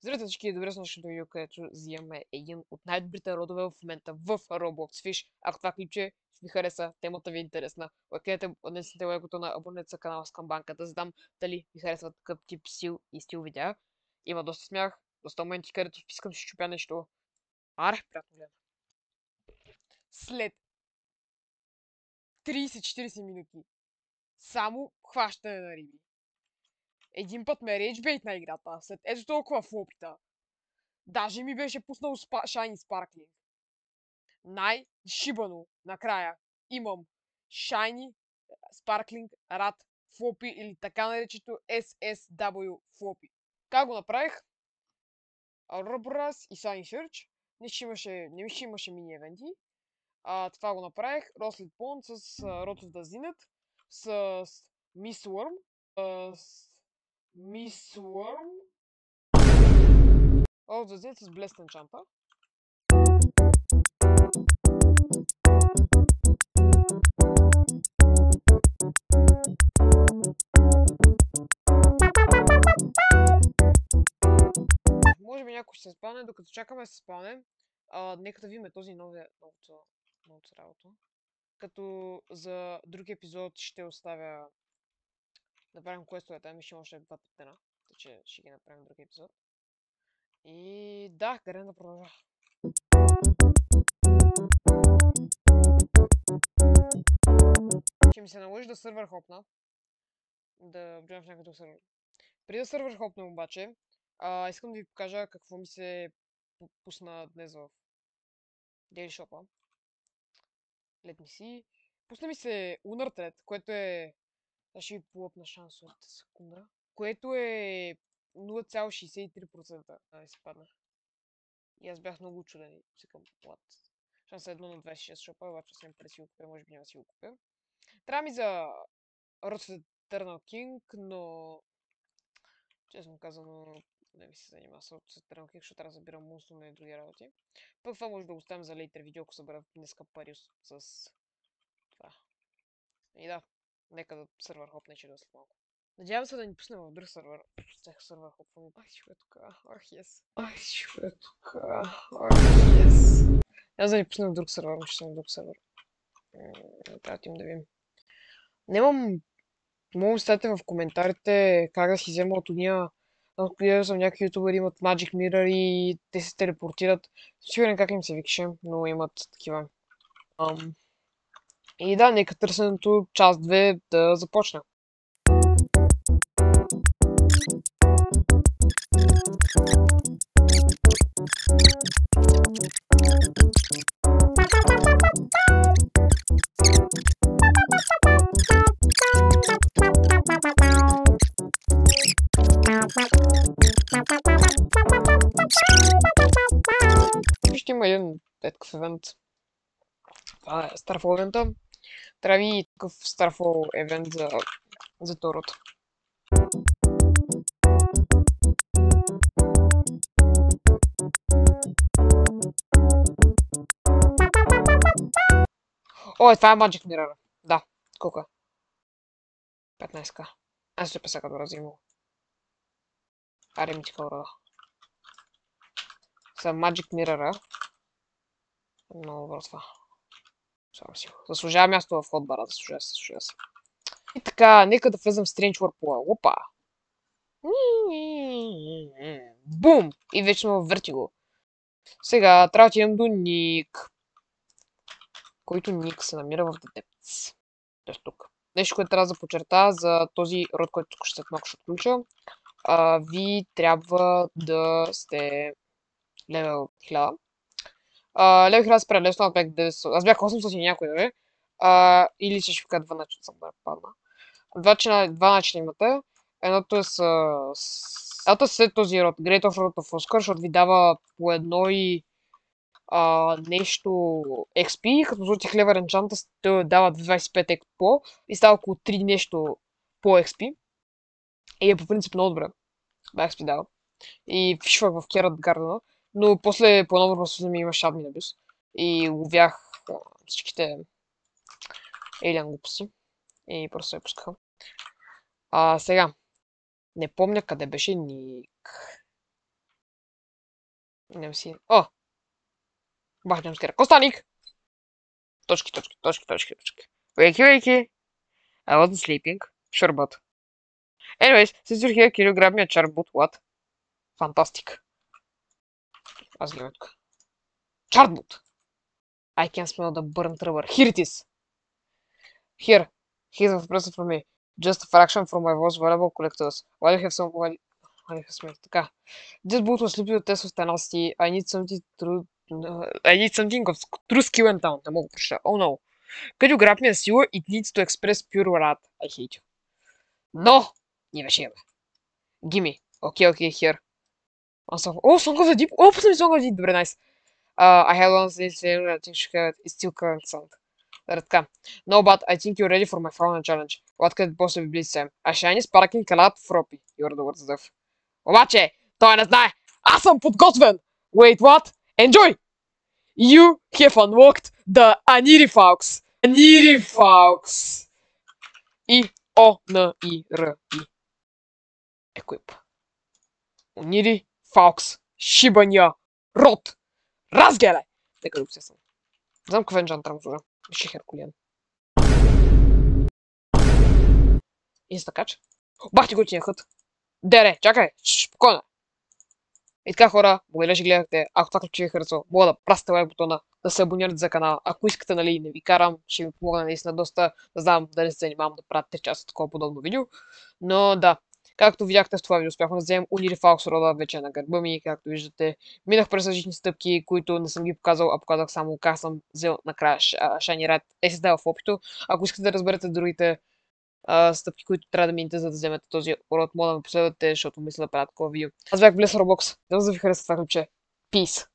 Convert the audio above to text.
Здравейте всички, добре сте дошли до видео, където взимаме един от най-добрите родове в момента в Roblox Fish. Ако това клипче ви хареса, темата ви е интересна, лайкнете, отнесете лайкото на абонете за канала с камбанката, за да знам дали ви харесват такъв тип стил видеа. Има доста смях, доста моменти, където искам да си чупя нещо. Аре, приятно гледане. След 30-40 минути само хващане на риби. Един път ме рейджбейт на играта, след ето толкова флопита. Даже ми беше пуснал Shiny Sparkling. Най-шибано накрая имам Shiny Sparkling Rad Floppy или така наречето SSW Floppy. Как го направих? Aurora и Sunny Search. Не ми ще имаше мини евенти. Това го направих. Рослит Pond с Rot of the Zenith, с Miss Worm, с Miss Worm, Rot of the Zenith с Blessed Enchanta. Може би някой ще се спалне, докато чакаме да се спалне. Нека да видим този новото работа. Като за друг епизод ще оставя да правим квестовете, ами ще има още 2 дена. Така че ще ги направим друг епизод. И да, карем да продължа. Ще ми се наложи да сървър хопна. Да влизам в някакъв друг сървър. Преди да сървър хопна обаче, искам да ви покажа какво ми се пусна днес в Daily Shop-а. Let me see. Пусна ми се Lunar Thread, което е... Сега ще ви пулъпна шансовете секунда. Което е 0,63%. Си падна. И аз бях много чуден и си към плат. Шанса е 1 на 26 шопа, обаче съм през си го купя, може би няма да си го купя. Трябва ми за Road Eternal King, но... Честно казано, не ми се занимава с Road Eternal King, защото трябва да забирам монструми и други работи. Пък това може да го оставим за лейтер видео, ако събера днеска пари с това. И да, нека да сървър хопне, че да след малко. Надявам се да ни пуснем в друг сървър. Пуснах сървър хопвам. Ах, си е тук. Ах, ес. Ах, си е тук. Ах, ес. Аз да ни пуснем в друг сървър, ще съм в друг сървър. Трябва да видим. Нямам... Мога да ставите в коментарите как да си взема от уния. Аз гледал съм някакви ютубери имат Magic Mirror и те се телепортират. Сигурен как им се викаше, но имат такива. И да, нека търсенето част 2 да започне. Ще има един такъв евент. Това е Starfall евента. Трябва и такъв Starfall евент за Торото. О, това е Magic Mirror. Да, колко е? 15к. Аз ще песака да разимам. Аре ми тика урода. За Magic Mirror. Много добро това. Заслужава място в хотбара, заслужава се. И така, нека да влезем в Strange Warp. Опа! Бум! И вече сме в Vertigo. Сега трябва да отидем до Ник. Който Ник се намира в The Depths. Тоест тук. Нещо, което трябва да почерта за този род, който тук ще след малко ще отключа. Ви трябва да сте левел 1000. Левел 1000 спря лесно, аз бях 800 и някой, да. Или ще ви кажа 2 начина, съм да падна. Два начина имате. Едното е след този род, Great of Rod of Oscar, защото ви дава по едно и нещо XP, като злоти хлевър енчанта те дават 25 експо и става около 3 нещо по XP. И е по принцип много добре. Да, XP дава. И фишвах в Керат Гардена, но после по номер просто ми имаш админ абюз. И ловях всичките елиан глупости. И просто се пускаха. Сега. Не помня къде беше Ник. Не си. О! Бах, джамскер. Костаник! Точки, точки, точки, точки, точки. Wakey, wakey. I wasn't sleeping. Sure, but. Anyways, since you're here, can you grab me a chart boot? What? Fantastic. Аз гледам тук. Chart boot! I can smell the burnt rubber. Here it is! Here. Here's a present for me. Just a fraction from my most valuable collectors. Why do you have some... Why do you have some... Така. This boot was sleeping with test of tenacity. I need something true... I need something of true skill and talent. Не мога прочета. Oh no. Could you grab me a sewer? It needs to express pure wrath. I hate you. No! Не беше имаме. Gimme. Okay, okay, here. Oh, Song of the Deep. Oh, пусна ми Song of the Deep. Добре, nice. I had one this year, I think she had, it's still current sound. Така. No, but I think you're ready for my final challenge. What could it possibly be, Sam? A shiny sparkling cloud froppy. You're the worst stuff. Обаче, той не знае. Аз съм подготвен. Wait, what? Enjoy! You have unlocked the Anirifaux. Anirifaux. I-O-N-I-R-I. Equip. Anirifaux. Шибания. Рот. Разгере! Нека да го сесам. Не знам какъв енджан трябва да беше Херкулиан. Инстакач. Бах ти готиния хът. Дере, чакай! Спокойно. И така хора, благодаря, че гледахте. Ако това ключ ви е харесало, мога да прасте лайк бутона, да се абонирате за канала. Ако искате, нали, не ви карам, ще ми помогна наистина доста да знам дали се занимавам да правя 3 часа такова подобно видео. Но да, както видяхте в това видео, успяхме да вземем Унирифаукс рода вече на гърба ми. Както виждате, минах през различни стъпки, които не съм ги показал, а показах само как съм взел накрая Shiny Red SSD в опито. Ако искате да разберете другите стъпки, които трябва да минете, за да вземете този урод, моля да ме последвате, защото мисля да правя такова видео. Аз бях Блес Roblox. Да ви хареса това ключе. Peace!